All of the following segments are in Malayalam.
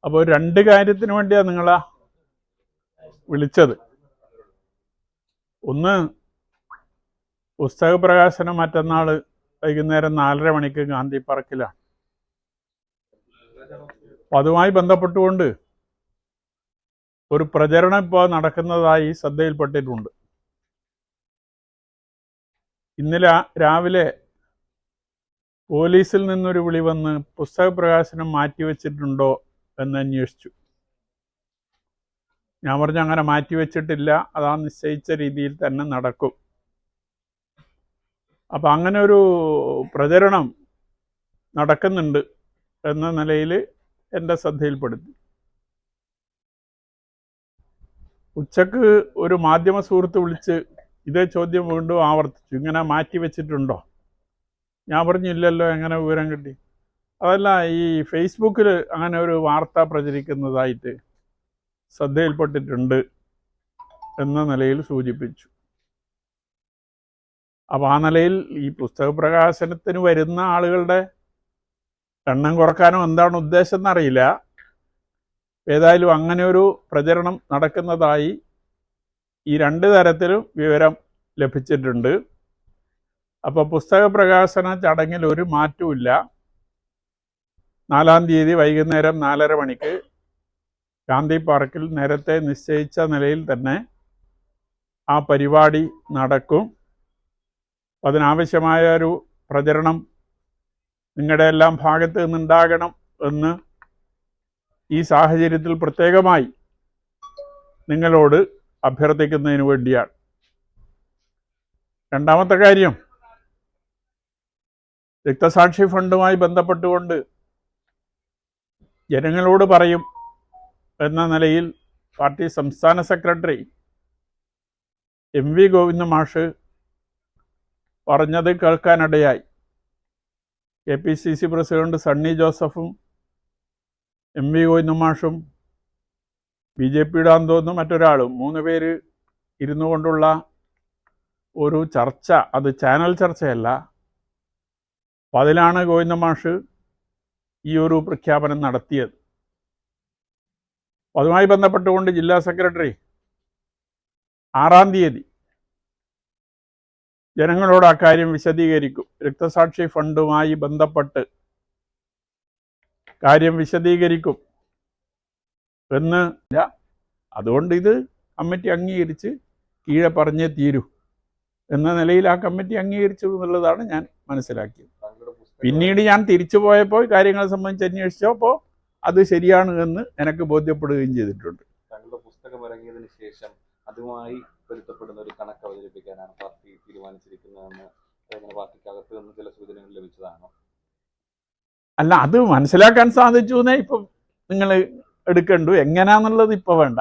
അപ്പോൾ രണ്ട് കാര്യത്തിന് വേണ്ടിയാണ് നിങ്ങളെ വിളിച്ചത്. ഒന്ന്, പുസ്തക പ്രകാശനം മറ്റന്നാൾ വൈകുന്നേരം 4:30 മണിക്ക് ഗാന്ധി പാർക്കിലാണ്. അപ്പം അതുമായി ബന്ധപ്പെട്ടുകൊണ്ട് ഒരു പ്രചരണം ഇപ്പോൾ നടക്കുന്നതായി ശ്രദ്ധയിൽപ്പെട്ടിട്ടുണ്ട്. ഇന്നലെ രാവിലെ പോലീസിൽ നിന്നൊരു വിളി വന്ന് പുസ്തക പ്രകാശനം മാറ്റിവെച്ചിട്ടുണ്ടോ എന്ന് അന്വേഷിച്ചു. ഞാൻ പറഞ്ഞു അങ്ങനെ മാറ്റിവെച്ചിട്ടില്ല, അതാ നിശ്ചയിച്ച രീതിയിൽ തന്നെ നടക്കും. അപ്പം അങ്ങനെ ഒരു പ്രചരണം നടക്കുന്നുണ്ട് എന്ന നിലയിൽ എൻ്റെ ശ്രദ്ധയിൽപ്പെടുത്തി. ഉച്ചക്ക് ഒരു മാധ്യമ സുഹൃത്ത് വിളിച്ച് ഇതേ ചോദ്യം വീണ്ടും ആവർത്തിച്ചു, ഇങ്ങനെ മാറ്റിവെച്ചിട്ടുണ്ടോ? ഞാൻ പറഞ്ഞു ഇല്ലല്ലോ, എങ്ങനെ വിവരം കിട്ടി? അതല്ല, ഈ ഫേസ്ബുക്കിൽ അങ്ങനെ ഒരു വാർത്ത പ്രചരിക്കുന്നതായിട്ട് ശ്രദ്ധയിൽപ്പെട്ടിട്ടുണ്ട് എന്ന നിലയിൽ സൂചിപ്പിച്ചു. അപ്പോൾ ആ നിലയിൽ ഈ പുസ്തക പ്രകാശനത്തിന് വരുന്ന ആളുകളുടെ എണ്ണം കുറക്കാനോ എന്താണ് ഉദ്ദേശം എന്നറിയില്ല. ഏതായാലും അങ്ങനെ ഒരു പ്രചരണം നടക്കുന്നതായി ഈ രണ്ട് തരത്തിലും വിവരം ലഭിച്ചിട്ടുണ്ട്. അപ്പോൾ പുസ്തക പ്രകാശന ചടങ്ങിൽ ഒരു മാറ്റവുമില്ല. 4-ാം തീയതി വൈകുന്നേരം 4:30 മണിക്ക് ഗാന്ധി പാർക്കിൽ നേരത്തെ നിശ്ചയിച്ച നിലയിൽ തന്നെ ആ പരിപാടി നടക്കും. അതിനാവശ്യമായ ഒരു പ്രചരണം നിങ്ങളുടെ എല്ലാം ഭാഗത്ത് നിന്നുണ്ടാകണം എന്ന് ഈ സാഹചര്യത്തിൽ പ്രത്യേകമായി നിങ്ങളോട് അഭ്യർത്ഥിക്കുന്നതിന് വേണ്ടിയാണ്. രണ്ടാമത്തെ കാര്യം, രക്തസാക്ഷി ഫണ്ടുമായി ബന്ധപ്പെട്ടുകൊണ്ട് ജനങ്ങളോട് പറയും എന്ന നിലയിൽ പാർട്ടി സംസ്ഥാന സെക്രട്ടറി MV ഗോവിന്ദ മാഷ് പറഞ്ഞത് കേൾക്കാനിടയായി. KPCC പ്രസിഡന്റ് സണ്ണി ജോസഫും MV ഗോവിന്ദ മാഷും BJPയുടെ തോന്നുന്നു മറ്റൊരാളും 3 പേര് ഇരുന്നു കൊണ്ടുള്ള ഒരു ചർച്ച, അത് ചാനൽ ചർച്ചയല്ല. അപ്പം അതിലാണ് ഗോവിന്ദ മാഷ് ഈ ഒരു പ്രഖ്യാപനം നടത്തിയത്. അതുമായി ബന്ധപ്പെട്ടുകൊണ്ട് ജില്ലാ സെക്രട്ടറി 6-ാം തീയതി ജനങ്ങളോട് ആ കാര്യം വിശദീകരിക്കും. രക്തസാക്ഷി ഫണ്ടുമായി ബന്ധപ്പെട്ട് കാര്യം വിശദീകരിക്കും എന്ന്. അതുകൊണ്ട് ഇത് കമ്മിറ്റി അംഗീകരിച്ച് കീഴെ പറഞ്ഞേ തീരൂ എന്ന നിലയിൽ ആ കമ്മിറ്റി അംഗീകരിച്ചു എന്നുള്ളതാണ് ഞാൻ മനസ്സിലാക്കിയത്. പിന്നീട് ഞാൻ തിരിച്ചു പോയപ്പോൾ കാര്യങ്ങളെ സംബന്ധിച്ച് അന്വേഷിച്ചപ്പോൾ അത് ശരിയാണ് എന്ന് എനിക്ക് ബോധ്യപ്പെടുകയും ചെയ്തിട്ടുണ്ട്. താങ്കളുടെ പുസ്തകം ഇറങ്ങിയതിന് ശേഷം അതുമായി പൊരുത്തപ്പെടുന്ന ഒരു കണക്ക് അവതരിപ്പിക്കാനാണ് പാർട്ടി തീരുമാനിച്ചിരിക്കുന്നതെന്ന് പാർട്ടിക്കകത്ത് നിന്ന് ചില സൂചനകൾ ലഭിച്ചതാണോ? അല്ല, അത് മനസ്സിലാക്കാൻ സാധിച്ചു എന്നേ ഇപ്പം നിങ്ങൾ എടുക്കണ്ടു. എങ്ങനെയാന്നുള്ളത് ഇപ്പൊ വേണ്ട,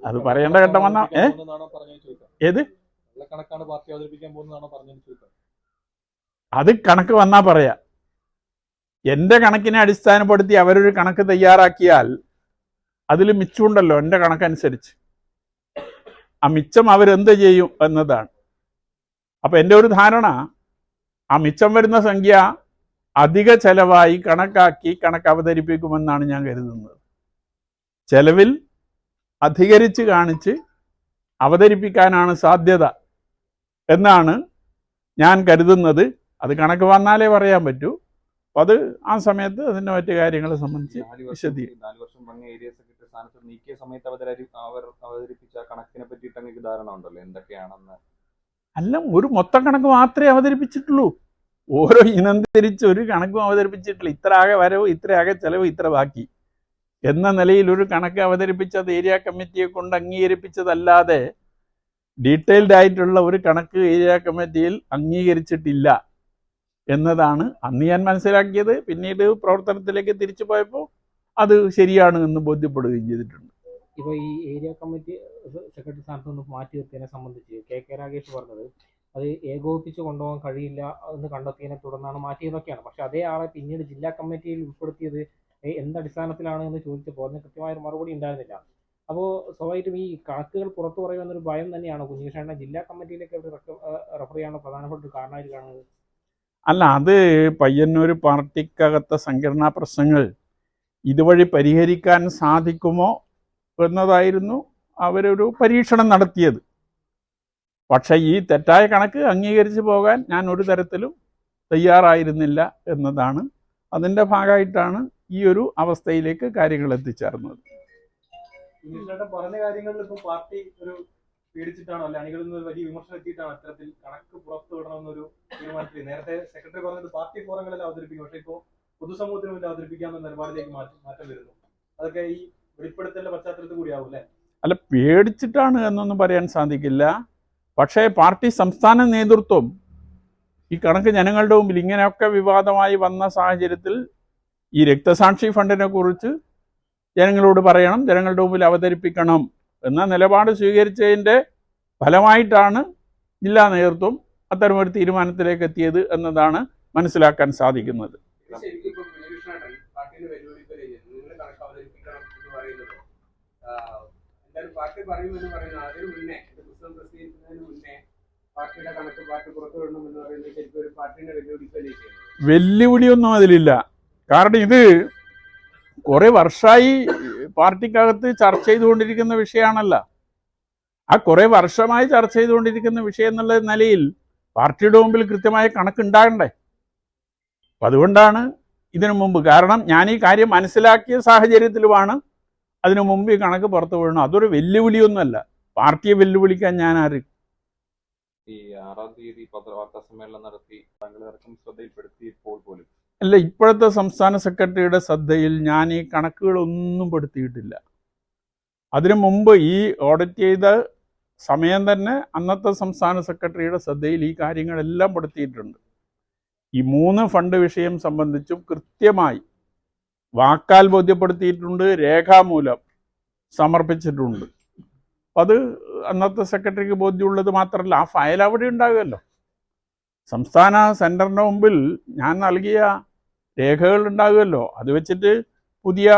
അത് പറയേണ്ട ഘട്ടം വന്നാ ഏത് കണക്കാണ് പാർട്ടി അവതരിപ്പിക്കാൻ പോകുന്നതാണോ പറഞ്ഞു? അത് കണക്ക് വന്നാ പറയാ. എൻ്റെ കണക്കിനെ അടിസ്ഥാനപ്പെടുത്തി അവരൊരു കണക്ക് തയ്യാറാക്കിയാൽ അതിൽ മിച്ചമുണ്ടല്ലോ എൻ്റെ കണക്കനുസരിച്ച്. ആ മിച്ചം അവരെന്ത് ചെയ്യും എന്നതാണ്. അപ്പം എൻ്റെ ഒരു ധാരണ, ആ മിച്ചം വരുന്ന സംഖ്യ അധിക ചെലവായി കണക്കാക്കി കണക്ക് അവതരിപ്പിക്കുമെന്നാണ് ഞാൻ കരുതുന്നത്. ചെലവിൽ അധികരിച്ച് കാണിച്ച് അവതരിപ്പിക്കാനാണ് സാധ്യത എന്നാണ് ഞാൻ കരുതുന്നത്. അത് കണക്ക് വന്നാലേ പറയാൻ പറ്റൂ. അപ്പം അത് ആ സമയത്ത് അതിൻ്റെ മറ്റു കാര്യങ്ങളെ സംബന്ധിച്ച് വിശദീകരിക്കും. 4 വർഷം ഏരിയ സെക്രട്ടറി സ്ഥാനത്ത് നീക്കിയ സമയത്ത് അവതരിപ്പിച്ച കണക്കിനെ പറ്റിയിട്ട് അങ്ങനെ ധാരണ ഉണ്ടല്ലോ എന്തൊക്കെയാണെന്ന്? അല്ല, ഒരു മൊത്തം കണക്ക് മാത്രമേ അവതരിപ്പിച്ചിട്ടുള്ളൂ. ഓരോ ഇനം തിരിച്ച് ഒരു കണക്കും അവതരിപ്പിച്ചിട്ടില്ല. ഇത്ര ആകെ വരവ്, ഇത്ര ആകെ ചെലവ്, ഇത്ര ബാക്കി എന്ന നിലയിൽ ഒരു കണക്ക് അവതരിപ്പിച്ചത് ഏരിയ കമ്മിറ്റിയെ കൊണ്ട് അംഗീകരിപ്പിച്ചതല്ലാതെ ഡീറ്റെയിൽഡ് ആയിട്ടുള്ള ഒരു കണക്ക് ഏരിയ കമ്മിറ്റിയിൽ അംഗീകരിച്ചിട്ടില്ല എന്നതാണ് അന്ന് ഞാൻ മനസ്സിലാക്കിയത്. പിന്നീട് പ്രവർത്തനത്തിലേക്ക് തിരിച്ചു പോയപ്പോൾ അത് ശരിയാണ് എന്ന് ബോധ്യപ്പെടുകയും ചെയ്തിട്ടുണ്ട്. ഇപ്പോൾ ഈ ഏരിയ കമ്മിറ്റി സെക്രട്ടറി സ്ഥാനത്ത് നിന്ന് മാറ്റി നിർത്തിയതിനെ സംബന്ധിച്ച് KK രാഗേഷ് പറഞ്ഞത് അത് ഏകോപിപ്പിച്ച് കൊണ്ടുപോകാൻ കഴിയില്ല എന്ന് കണ്ടെത്തിയതിനെ തുടർന്നാണ് മാറ്റിയതൊക്കെയാണ്. പക്ഷെ അതേ ആളെ പിന്നീട് ജില്ലാ കമ്മിറ്റിയിൽ ഉൾപ്പെടുത്തിയത് എന്തടിസ്ഥാനത്തിലാണ് എന്ന് ചോദിച്ചപ്പോൾ അതിന് കൃത്യമായൊരു മറുപടി ഉണ്ടായിരുന്നില്ല. അപ്പോൾ സ്വാഭാവികമായിട്ടും ഈ കണക്കുകൾ പുറത്തു പറയുമെന്നൊരു ഭയം തന്നെയാണ് കുഞ്ഞികൃഷ്ണനെ ജില്ലാ കമ്മിറ്റിയിലേക്ക് റെഫർ ചെയ്യാനുള്ള പ്രധാനപ്പെട്ട ഒരു കാരണമായിട്ട് കാണുന്നത്. അല്ല, അത് പയ്യന്നൂർ പാർട്ടിക്കകത്തെ സംഘടനാ പ്രശ്നങ്ങൾ ഇതുവഴി പരിഹരിക്കാൻ സാധിക്കുമോ എന്നതായിരുന്നു അവരൊരു പരീക്ഷണം നടത്തിയത്. പക്ഷേ ഈ തെറ്റായ കണക്ക് അംഗീകരിച്ച് പോകാൻ ഞാൻ ഒരു തരത്തിലും തയ്യാറായിരുന്നില്ല എന്നതാണ്. അതിൻ്റെ ഭാഗമായിട്ടാണ് ഈ ഒരു അവസ്ഥയിലേക്ക് കാര്യങ്ങൾ എത്തിച്ചേർന്നത്. പറഞ്ഞ കാര്യങ്ങളിൽ ഇപ്പോൾ പാർട്ടി ഒരു പേടിച്ചിട്ടാണോ, അല്ലെ അണികളിൽ നിന്ന് വലിയ വിമർശനം എത്തിയിട്ടാണോ അത്തരത്തിൽ കണക്ക് പുറത്തു വിടണമെന്നൊരു തീരുമാനത്തിൽ? നേരത്തെ സെക്രട്ടറി പറഞ്ഞത് പാർട്ടി ഫോറങ്ങളിൽ അവതരിപ്പിക്കും, പക്ഷേ ഇപ്പോൾ പൊതുസമൂഹത്തിന് മുന്നിൽ അവതരിപ്പിക്കാമെന്ന നിലപാടിലേക്ക് മാറ്റം വരുന്നു. അതൊക്കെ ഈ വെളിപ്പെടുത്തലിന്റെ പശ്ചാത്തലത്തിൽ കൂടിയാവും അല്ലേ? അല്ല, പേടിച്ചിട്ടാണ് എന്നൊന്നും പറയാൻ സാധിക്കില്ല. പക്ഷേ പാർട്ടി സംസ്ഥാന നേതൃത്വം ഈ കണക്ക് ജനങ്ങളുടെ മുമ്പിൽ ഇങ്ങനെയൊക്കെ വിവാദമായി വന്ന സാഹചര്യത്തിൽ ഈ രക്തസാക്ഷി ഫണ്ടിനെ കുറിച്ച് ജനങ്ങളോട് പറയണം, ജനങ്ങളുടെ മുമ്പിൽ അവതരിപ്പിക്കണം എന്ന നിലപാട് സ്വീകരിച്ചതിൻ്റെ ഫലമായിട്ടാണ് ജില്ലാ നേതൃത്വം അത്തരമൊരു തീരുമാനത്തിലേക്ക് എത്തിയത് എന്നതാണ് മനസ്സിലാക്കാൻ സാധിക്കുന്നത്. പാർട്ടി പറയുമെന്ന് പറയുന്നത് അതിന് മുന്നേ പുസ്തകം പ്രസിദ്ധീകരിക്കുന്നതിന് മുന്നേ പാർട്ടിയുടെ കണക്ക് പാർട്ടി പുറത്തുവിടണമെന്ന് പറയുന്നത് ശരിക്കും ഒരു പാർട്ടിയുടെ വെല്ലുവിളിക്കല്ലേ ചെയ്യുന്നത്? വെല്ലുവിളിയൊന്നും അതിലില്ല. കാരണം ഇത് കുറെ വർഷമായി പാർട്ടിക്കകത്ത് ചർച്ച ചെയ്തുകൊണ്ടിരിക്കുന്ന വിഷയമാണല്ലോ. ആ കുറെ വർഷമായി ചർച്ച ചെയ്തുകൊണ്ടിരിക്കുന്ന വിഷയം എന്നുള്ള നിലയിൽ പാർട്ടിയുടെ മുമ്പിൽ കൃത്യമായ കണക്കുണ്ടാകണ്ടേ. അപ്പം അതുകൊണ്ടാണ് ഇതിനു മുമ്പ്, കാരണം ഞാൻ ഈ കാര്യം മനസ്സിലാക്കിയ സാഹചര്യത്തിലുമാണ് അതിനു മുമ്പ് ഈ കണക്ക് പുറത്തു വീഴണം. അതൊരു വെല്ലുവിളിയൊന്നുമല്ല. പാർട്ടിയെ വെല്ലുവിളിക്കാൻ ഞാൻ ആര്? ഈ 6-ാം തീയതി പത്രവാർത്താ സമ്മേളനം നടത്തി താങ്കളടക്കം ശ്രദ്ധയിൽപ്പെടുത്തിയപ്പോൾ പോലും അല്ല, ഇപ്പോഴത്തെ സംസ്ഥാന സെക്രട്ടറിയുടെ ശ്രദ്ധയിൽ ഞാൻ ഈ കണക്കുകളൊന്നും പെടുത്തിയിട്ടില്ല. അതിനു മുമ്പ് ഈ ഓഡിറ്റ് ചെയ്ത സമയം തന്നെ അന്നത്തെ സംസ്ഥാന സെക്രട്ടറിയുടെ ശ്രദ്ധയിൽ ഈ കാര്യങ്ങളെല്ലാം പെടുത്തിയിട്ടുണ്ട്. ഈ 3 ഫണ്ട് വിഷയം സംബന്ധിച്ചും കൃത്യമായി വാക്കാൽ ബോധ്യപ്പെടുത്തിയിട്ടുണ്ട്, രേഖാമൂലം സമർപ്പിച്ചിട്ടുണ്ട്. അപ്പം അത് അന്നത്തെ സെക്രട്ടറിക്ക് ബോധ്യമുള്ളത് മാത്രമല്ല, ആ ഫയൽ അവിടെ ഉണ്ടാകുമല്ലോ. സംസ്ഥാന സെൻറ്ററിൻ്റെ മുമ്പിൽ ഞാൻ നൽകിയ രേഖകൾ ഉണ്ടാകുമല്ലോ. അത് വെച്ചിട്ട് പുതിയ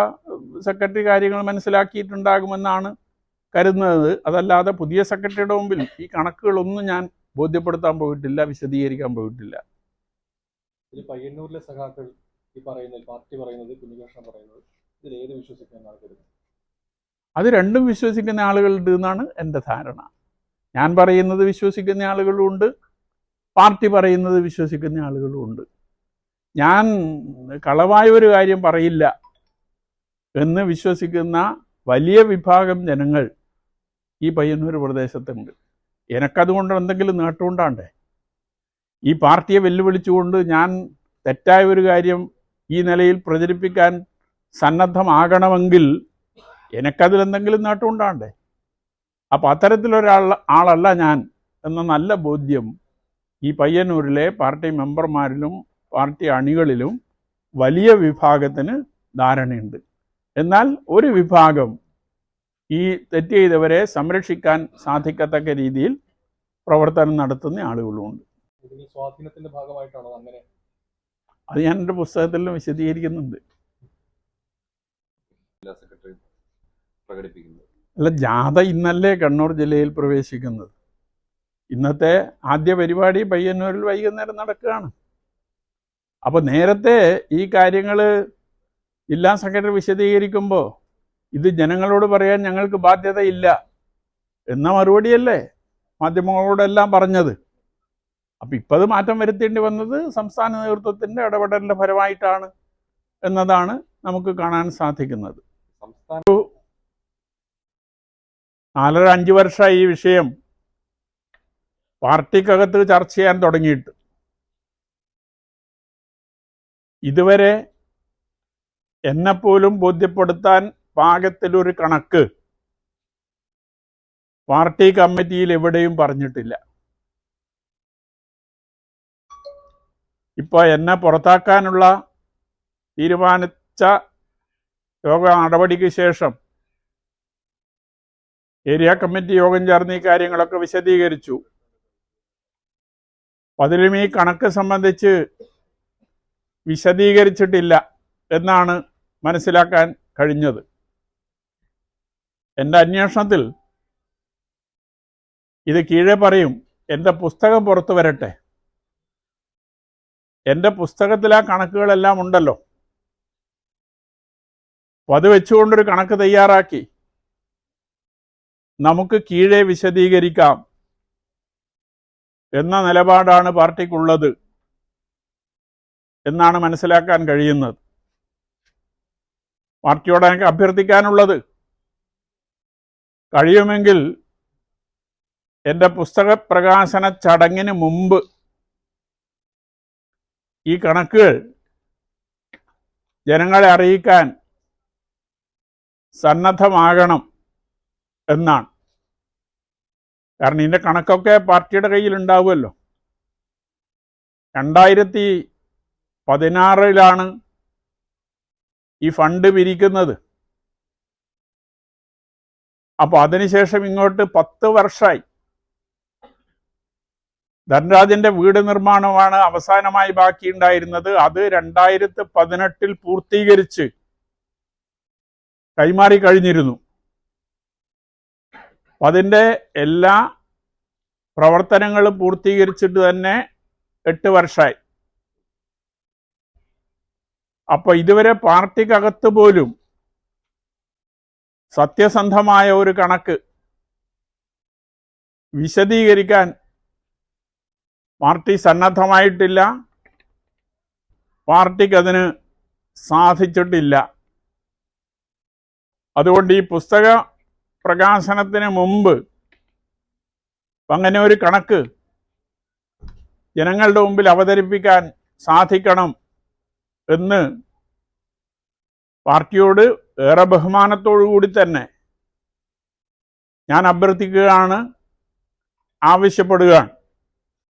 സെക്രട്ടറി കാര്യങ്ങൾ മനസ്സിലാക്കിയിട്ടുണ്ടാകുമെന്നാണ് കരുതുന്നത്. അതല്ലാതെ പുതിയ സെക്രട്ടറിയുടെ മുമ്പിൽ ഈ കണക്കുകളൊന്നും ഞാൻ ബോധ്യപ്പെടുത്താൻ പോയിട്ടില്ല, വിശദീകരിക്കാൻ പോയിട്ടില്ല. ഈ പയ്യന്നൂരിലെ സഖാക്കൾ ഈ പറയുന്നത്, പാർട്ടി പറയുന്നത്, കുഞ്ഞികൃഷ്ണൻ പറയുന്നത്, ഇതിൽ ഏത് വിശ്വസിക്കാനാണ് കരുതുന്നത്? അത് രണ്ടും വിശ്വസിക്കുന്ന ആളുകളുണ്ട് എന്നാണ് എൻ്റെ ധാരണ. ഞാൻ പറയുന്നത് വിശ്വസിക്കുന്ന ആളുകളുമുണ്ട്, പാർട്ടി പറയുന്നത് വിശ്വസിക്കുന്ന ആളുകളുമുണ്ട്. ഞാൻ കളവായ ഒരു കാര്യം പറയില്ല എന്ന് വിശ്വസിക്കുന്ന വലിയ വിഭാഗം ജനങ്ങൾ ഈ പയ്യന്നൂർ പ്രദേശത്തുണ്ട്. എനക്കതുകൊണ്ട് എന്തെങ്കിലും നേട്ടമുണ്ടാണ്ടേ? ഈ പാർട്ടിയെ വെല്ലുവിളിച്ചുകൊണ്ട് ഞാൻ തെറ്റായ ഒരു കാര്യം ഈ നിലയിൽ പ്രചരിപ്പിക്കാൻ സന്നദ്ധമാകണമെങ്കിൽ എനിക്കതിലെന്തെങ്കിലും നേട്ടമുണ്ടാണ്ടേ? അപ്പോൾ ആളല്ല ഞാൻ എന്ന നല്ല ബോധ്യം ഈ പയ്യന്നൂരിലെ പാർട്ടി മെമ്പർമാരിലും പാർട്ടി അണികളിലും വലിയ വിഭാഗത്തിന് ധാരണയുണ്ട്. എന്നാൽ ഒരു വിഭാഗം ഈ തെറ്റ് ചെയ്തവരെ സംരക്ഷിക്കാൻ സാധിക്കത്തക്ക രീതിയിൽ പ്രവർത്തനം നടത്തുന്ന ആളുകളുമുണ്ട്. ഇതിൽ സ്വാധീനത്തിന്റെ ഭാഗമായിട്ടാണോ അങ്ങനെ? അത് ഞാൻ എൻ്റെ പുസ്തകത്തിലും വിശദീകരിക്കുന്നുണ്ട്. ജില്ലാ സെക്രട്ടറി പ്രകടിപ്പിക്കുന്നത് അല്ല, ജാഥ ഇന്നല്ലേ കണ്ണൂർ ജില്ലയിൽ പ്രവേശിക്കുന്നത്. ഇന്നത്തെ ആദ്യ പരിപാടി പയ്യന്നൂരിൽ വൈകുന്നേരം നടക്കുകയാണ്. അപ്പോൾ നേരത്തെ ഈ കാര്യങ്ങൾ ജില്ലാ സെക്രട്ടറി വിശദീകരിക്കുമ്പോൾ ഇത് ജനങ്ങളോട് പറയാൻ ഞങ്ങൾക്ക് ബാധ്യതയില്ല എന്ന മറുപടിയല്ലേ മാധ്യമങ്ങളോടെല്ലാം പറഞ്ഞത്. അപ്പം ഇപ്പം അത് മാറ്റം വരുത്തേണ്ടി വന്നത് സംസ്ഥാന നേതൃത്വത്തിൻ്റെ ഇടപെടലിൻ്റെ ഫലമായിട്ടാണ് എന്നതാണ് നമുക്ക് കാണാൻ സാധിക്കുന്നത്. സംസ്ഥാന 4-5 വർഷമായി ഈ വിഷയം പാർട്ടിക്കകത്ത് ചർച്ച ചെയ്യാൻ തുടങ്ങിയിട്ട് ഇതുവരെ എന്നെപ്പോലും ബോധ്യപ്പെടുത്താൻ പാകത്തിലൊരു കണക്ക് പാർട്ടി കമ്മിറ്റിയിൽ എവിടെയും പറഞ്ഞിട്ടില്ല. ഇപ്പോൾ എന്നെ പുറത്താക്കാനുള്ള തീരുമാനിച്ച യോഗ നടപടിക്ക് ശേഷം ഏരിയ കമ്മിറ്റി യോഗം ചേർന്ന് ഈ കാര്യങ്ങളൊക്കെ വിശദീകരിച്ചു. അതിലും ഈ കണക്ക് സംബന്ധിച്ച് വിശദീകരിച്ചിട്ടില്ല എന്നാണ് മനസ്സിലാക്കാൻ കഴിഞ്ഞത്. എൻ്റെ അന്വേഷണത്തിൽ ഇത് കീഴെ പറയും. എൻ്റെ പുസ്തകം പുറത്തു വരട്ടെ. എൻ്റെ പുസ്തകത്തിൽ ആ കണക്കുകളെല്ലാം ഉണ്ടല്ലോ. അപ്പം അത് വെച്ചുകൊണ്ടൊരു കണക്ക് തയ്യാറാക്കി നമുക്ക് കീഴെ വിശദീകരിക്കാം എന്ന നിലപാടാണ് പാർട്ടിക്കുള്ളത് എന്നാണ് മനസ്സിലാക്കാൻ കഴിയുന്നത്. പാർട്ടിയോട് എനിക്ക് അഭ്യർത്ഥിക്കാനുള്ളത്, കഴിയുമെങ്കിൽ എൻ്റെ പുസ്തക പ്രകാശന ചടങ്ങിന് മുമ്പ് ഈ കണക്കുകൾ ജനങ്ങളെ അറിയിക്കാൻ സന്നദ്ധമാകണം എന്നാണ്. കാരണം ഇതിൻ്റെ കണക്കൊക്കെ പാർട്ടിയുടെ കയ്യിലുണ്ടാവുമല്ലോ. 2016 ഈ ഫണ്ട് പിരിക്കുന്നത്. അപ്പോൾ അതിനുശേഷം ഇങ്ങോട്ട് 10 വർഷമായി. ധനരാജന്റെ വീട് നിർമ്മാണമാണ് അവസാനമായി ബാക്കിയുണ്ടായിരുന്നത്. അത് 2018 പൂർത്തീകരിച്ച് കൈമാറി കഴിഞ്ഞിരുന്നു. അതിൻ്റെ എല്ലാ പ്രവർത്തനങ്ങളും പൂർത്തീകരിച്ചിട്ട് തന്നെ 8 വർഷമായി. അപ്പോൾ ഇതുവരെ പാർട്ടിക്കകത്ത് പോലും സത്യസന്ധമായ ഒരു കണക്ക് വിശദീകരിക്കാൻ പാർട്ടി സന്നദ്ധമായിട്ടില്ല, പാർട്ടിക്കതിന് സാധിച്ചിട്ടില്ല. അതുകൊണ്ട് ഈ പുസ്തക പ്രകാശനത്തിന് മുമ്പ് അങ്ങനെ ഒരു കണക്ക് ജനങ്ങളുടെ മുമ്പിൽ അവതരിപ്പിക്കാൻ സാധിക്കണം എന്ന് പാർട്ടിയോട് ഏറെ ബഹുമാനത്തോടു കൂടി തന്നെ ഞാൻ അഭ്യർത്ഥിക്കുകയാണ്, ആവശ്യപ്പെടുകയാണ്.